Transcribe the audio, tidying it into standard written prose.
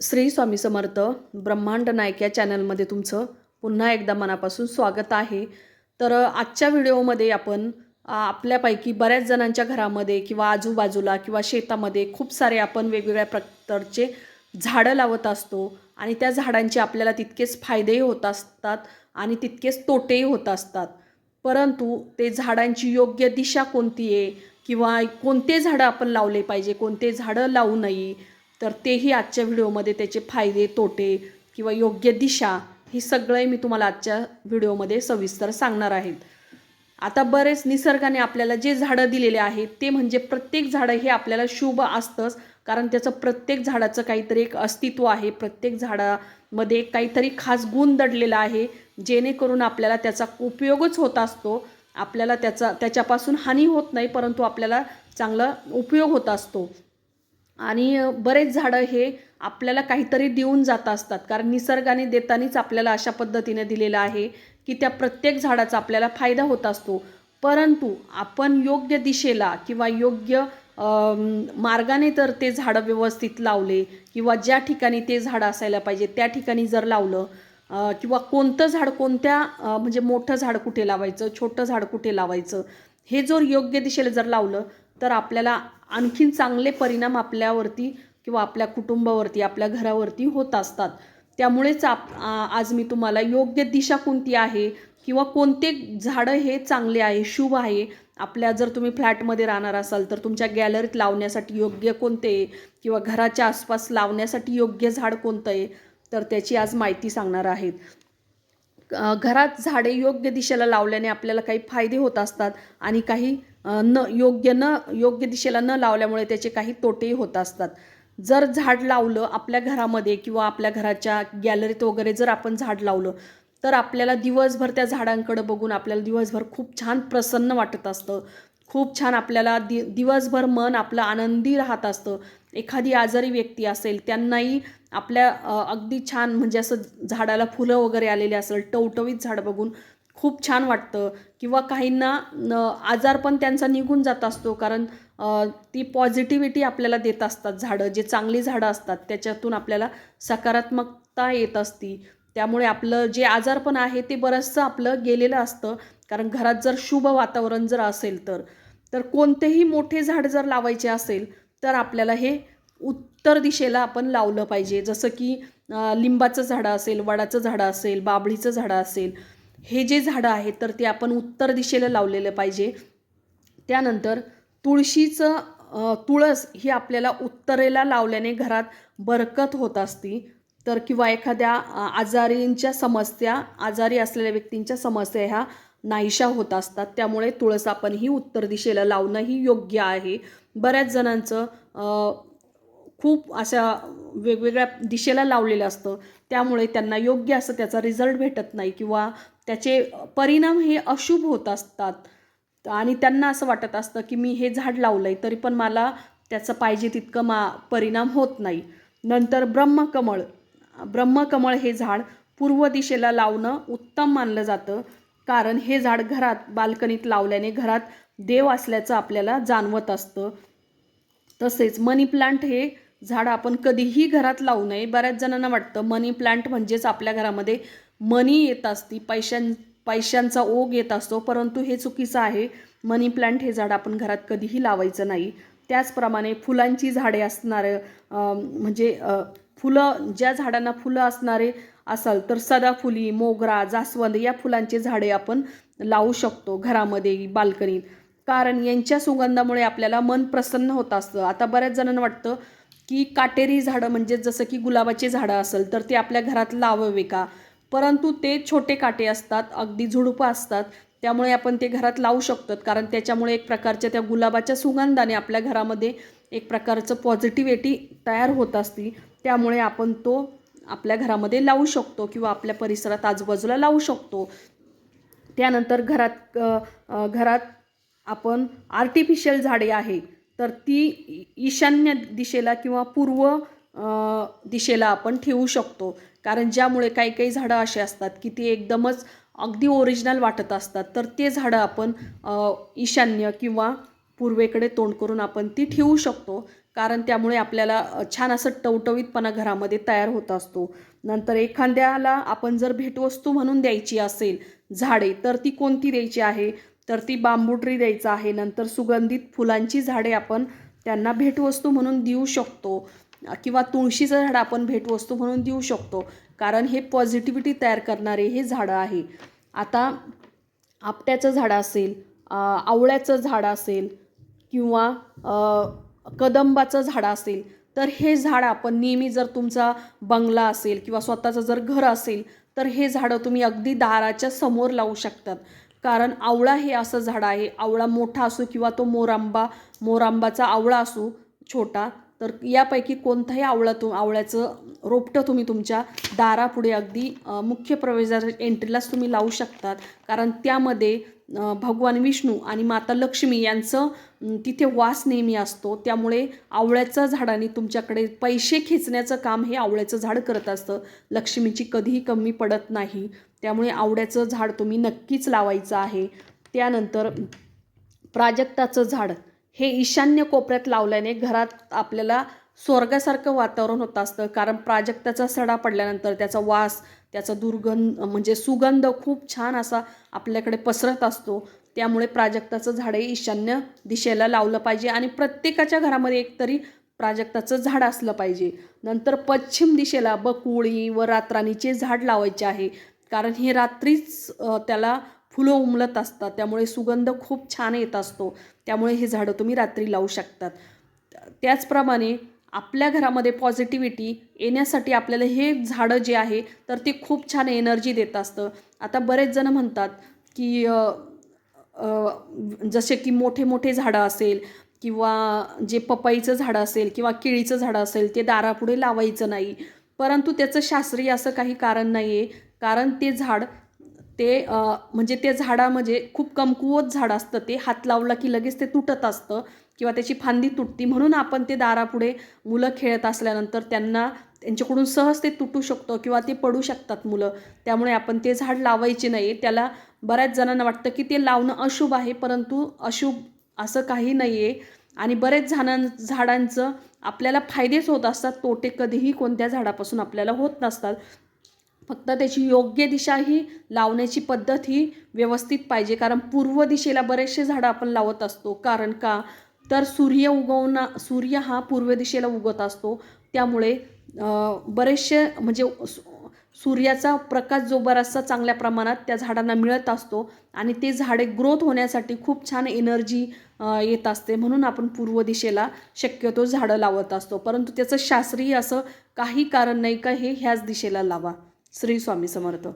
श्री स्वामी समर्थ ब्रह्मांड नायक या चॅनलमध्ये तुमचं पुन्हा एकदा मनापासून स्वागत आहे. तर आजच्या व्हिडिओमध्ये आपण आपल्यापैकी बऱ्याच जणांच्या घरामध्ये किंवा आजूबाजूला किंवा शेतामध्ये खूप सारे आपण वेगवेगळ्या प्रकारचे झाडं लावत असतो आणि त्या झाडांचे आपल्याला तितकेच फायदेही होत असतात आणि तितकेच तोटेही होत असतात. परंतु ते झाडांची योग्य दिशा कोणती आहे किंवा कोणते झाडं आपण लावले पाहिजे, कोणते झाडं लावू नये, तर तेही आजच्या व्हिडिओमध्ये त्याचे फायदे तोटे किंवा योग्य दिशा ही सगळे मी तुम्हाला आजच्या व्हिडिओमध्ये सविस्तर सांगणार आहे. आता बरेच निसर्गाने आपल्याला जे झाडं दिलेले आहेत ते म्हणजे प्रत्येक झाडं हे आपल्याला शुभ असतंच, कारण त्याचं प्रत्येक झाडाचं काहीतरी एक अस्तित्व आहे. प्रत्येक झाडामध्ये काहीतरी खास गुण दडलेला आहे, जेणेकरून आपल्याला त्याचा उपयोगच होत असतो. आपल्याला त्याच्यापासून हानी होत नाही, परंतु आपल्याला चांगला उपयोग होत असतो. आणि बरेच झाडं हे आपल्याला काहीतरी देऊन जात असतात, कारण निसर्गाने देतानीच आपल्याला अशा पद्धतीने दिलेलं आहे की त्या प्रत्येक झाडाचा आपल्याला फायदा होत असतो. परंतु आपण योग्य दिशेला किंवा योग्य मार्गाने तर ते झाडं व्यवस्थित लावले किंवा ज्या ठिकाणी ते झाडं असायला पाहिजे त्या ठिकाणी जर लावलं, किंवा कोणतं झाड कोणत्या म्हणजे मोठं झाड कुठे लावायचं, छोटं झाड कुठे लावायचं, हे जर योग्य दिशेला जर लावलं तर आपल्याला आणखीन चांगले परिणाम आपल्यावरती किंवा आपल्या कुटुंबावरती, आपल्या घरावरती होत असतात. त्यामुळेच आज मी तुम्हाला योग्य दिशा कोणती आहे किंवा कोणते झाडं हे चांगले आहे, शुभ आहे. आपल्या जर तुम्ही फ्लॅटमध्ये राहणार असाल तर तुमच्या गॅलरीत लावण्यासाठी योग्य कोणते किंवा घराच्या आसपास लावण्यासाठी योग्य झाड कोणतं आहे, तर त्याची आज माहिती सांगणार आहेत. घरात झाडे योग्य दिशेला लावल्याने आपल्याला काही फायदे होत असतात आणि काही योग्य दिशेला न लावल्यामुळे त्याचे काही तोटेही होत असतात. जर झाड लावलं आपल्या घरामध्ये किंवा आपल्या घराच्या गॅलरीत वगैरे जर आपण झाड लावलं तर आपल्याला दिवसभर त्या झाडांकडे बघून आपल्याला दिवसभर खूप छान प्रसन्न वाटत असतं. खूप छान आपल्याला दिवसभर मन आपलं आनंदी राहत असतं. एखादी आजारी व्यक्ती असेल त्यांनाही आपल्या अगदी छान म्हणजे असं झाडाला फुलं वगैरे आलेले असेल, टवटवीत झाड बघून खूप छान वाटतं. किंवा काहींना आजार पण त्यांचा निघून जात असतो, कारण ती पॉझिटिव्हिटी आपल्याला देत असतात झाडं. जे चांगली झाडं असतात त्याच्यातून आपल्याला सकारात्मकता येत असती. त्यामुळे आपलं जे आजारपण आहे ते बरंचसं आपलं गेलेलं असतं, कारण घरात जर शुभ वातावरण जर असेल तर कोणतेही मोठे झाड जर लावायचे असेल तर आपल्याला हे उत्तर दिशेला आपण लावलं पाहिजे. जसं की लिंबाचं झाडं असेल, वडाचं झाडं असेल, बाभळीचं झाडं असेल, हे जे झाडं आहेत तर ते आपण उत्तर दिशेला लावलेलं पाहिजे. त्यानंतर तुळस ही आपल्याला उत्तरेला लावल्याने घरात बरकत होत असती. तर किंवा एखाद्या आजारी असलेल्या व्यक्तींच्या समस्या ह्या नाहीशा होत असतात. त्यामुळे तुळस आपण ही उत्तर दिशेला लावणं ही योग्य आहे. बऱ्याच जणांचं खूप अशा वेगवेगळ्या दिशेला लावलेलं असतं, त्यामुळे त्यांना योग्य असं त्याचा रिझल्ट भेटत नाही किंवा त्याचे परिणाम हे अशुभ होत असतात. आणि त्यांना असं वाटत असतं की मी हे झाड लावलं आहे तरी पण मला त्याचं पाहिजे तितकं परिणाम होत नाही. नंतर ब्रह्मकमळ हे झाड पूर्व दिशेला लावणं उत्तम मानलं जातं, कारण हे झाड घरात बाल्कनीत लावल्याने घरात देव असल्याचं आपल्याला जाणवत असतं. तसेच मनी प्लांट हे झाड आपण कधीही घरात लावू नये. बऱ्याच जणांना वाटतं मनी प्लांट म्हणजेच आपल्या घरामध्ये मनी येत असती, पैशांचा ओघ येत असतो, परंतु हे चुकीचं आहे. मनी प्लांट हे झाड आपण घरात कधीही लावायचं नाही. त्याचप्रमाणे फुलांची झाडे असणारे म्हणजे फुलं, ज्या झाडांना फुलं असणारे असाल तर सदाफुली, मोगरा, जास्वंद या फुलांचे झाडे आपण लावू शकतो घरामध्ये, बाल्कनीत, कारण यांच्या सुगंधामुळे आपल्याला मन प्रसन्न होत असतं. आता बऱ्याच जणांना वाटतं की काटेरी झाडं म्हणजे जसं की गुलाबाचे झाडं असेल तर ते आपल्या घरात लावावे का, परंतु ते छोटे काटे असतात, अगदी झुडुपं असतात, त्यामुळे आपण ते घरात लावू शकतो, कारण त्याच्यामुळे एक प्रकारच्या त्या गुलाबाच्या सुगंधाने आपल्या घरामध्ये एक प्रकारचं पॉझिटिव्हिटी तयार होत असती. त्यामुळे आपण तो आपल्या घरामध्ये लावू शकतो किंवा आपल्या परिसरात आजूबाजूला लावू शकतो. त्यानंतर घरात आपण आर्टिफिशियल झाडे आहे तर ती ईशान्य दिशेला किंवा पूर्व दिशेला आपण ठेवू शकतो, कारण ज्यामुळे काही काही झाडं अशी असतात की ती एकदमच अगदी ओरिजिनल वाटत असतात, तर ते झाडं आपण ईशान्य किंवा पूर्वेकडे तोंड करून आपण ती ठेवू शकतो. कारण त्यामुळे आपल्याला छान असं टवटवीतपणा घरामध्ये तयार होत असतो. नंतर एखाद्याला आपण जर भेटवस्तू म्हणून द्यायची असेल झाडे, तर ती कोणती द्यायची आहे, तर ती बांबू ट्री द्यायचा आहे. नंतर सुगंधित फुलांची झाडे आपण त्यांना भेटवस्तू म्हणून देऊ शकतो किंवा तुळशीचं झाड आपण भेटवस्तू म्हणून देऊ शकतो, कारण हे पॉझिटिव्हिटी तयार करणारे हे झाडं आहे. आता आपट्याचं झाड असेल, आवळ्याचं झाड असेल किंवा कदंबाचं झाड असेल, तर हे झाड आपण नेहमी, जर तुमचा बंगला असेल किंवा स्वतःचं जर घर असेल, तर हे झाडं तुम्ही अगदी दाराच्या समोर लावू शकतात. कारण आवळा हे असं झाड आहे, आवळा मोठा असो किंवा तो मोरांबाचा आवळा असो छोटा, तर यापैकी कोणताही आवळ्याचं रोपटं तुम्ही तुमच्या दारापुढे अगदी मुख्य प्रवेशद्वार एंट्रीलाच तुम्ही लावू शकतात. कारण त्यामध्ये भगवान विष्णू आणि माता लक्ष्मी यांचं तिथे वास नेहमी असतो. त्यामुळे आवळ्याच्या झाडाने तुमच्याकडे पैसे खेचण्याचं काम हे आवळ्याचं झाड करत असतं. लक्ष्मीची कधीही कमी पडत नाही. त्यामुळे आवळ्याचं झाड तुम्ही नक्कीच लावायचं आहे. त्यानंतर प्राजक्ताचं झाड हे ईशान्य कोपऱ्यात लावल्याने घरात आपल्याला स्वर्गासारखं वातावरण होत असतं. कारण प्राजक्ताचा सडा पडल्यानंतर त्याचा वास, त्याचा दुर्गंध म्हणजे सुगंध खूप छान असा आपल्याकडे पसरत असतो. त्यामुळे प्राजक्ताचं झाड हे ईशान्य दिशेला लावलं पाहिजे आणि प्रत्येकाच्या घरामध्ये एकतरी प्राजक्ताचं झाड असलं पाहिजे. नंतर पश्चिम दिशेला बकुळी व रातराणीचे झाड लावायचे आहे, कारण हे रात्रीच त्याला फुलं उमलत असतात. त्यामुळे सुगंध खूप छान येत असतो. त्यामुळे हे झाडं तुम्ही रात्री लावू शकतात. त्याचप्रमाणे आपल्या घरामध्ये पॉझिटिव्हिटी येण्यासाठी आपल्याला हे झाडं जे आहे तर ते खूप छान एनर्जी देत असतं. आता बरेच जण म्हणतात की जसे की मोठे मोठे झाडं असेल किंवा जे पपईचं झाडं असेल किंवा केळीचं झाडं असेल ते दारापुढे लावायचं नाही. परंतु त्याचं शास्त्रीय असं काही कारण नाही आहे. कारण ते झाड म्हणजे ते झाडामध्ये खूप कमकुवत झाड असतं. ते हात लावला की लगेच ते तुटत असतं किंवा त्याची फांदी तुटती. म्हणून आपण ते दारापुढे मुलं खेळत असल्यानंतर त्यांच्याकडून सहज ते तुटू शकतो किंवा ते पडू शकतात मुलं. त्यामुळे आपण ते झाड लावायचे नाही. त्याला बऱ्याच जणांना वाटतं की ते लावणं अशुभ आहे, परंतु अशुभ असं काही नाही आहे. आणि बरेच झाडांचं आपल्याला फायदेच होत असतात, तोटे कधीही कोणत्या झाडापासून आपल्याला होत नसतात. फक्त त्याची योग्य दिशा ही लावण्याची पद्धत ही व्यवस्थित पाहिजे. कारण पूर्व दिशेला बरेचसे झाडं आपण लावत असतो. कारण का, तर सूर्य हा पूर्व दिशेला उगवत असतो. त्यामुळे बरेचसे म्हणजे सूर्याचा प्रकाश जो बराचसा चांगल्या प्रमाणात त्या झाडांना मिळत असतो आणि ते झाडे ग्रोथ होण्यासाठी खूप छान एनर्जी येत असते. म्हणून आपण पूर्व दिशेला शक्यतो झाडं लावत असतो. परंतु त्याचं शास्त्रीय असं काही कारण नाही का हे ह्याच दिशेला लावा. श्री स्वामी समर्थ.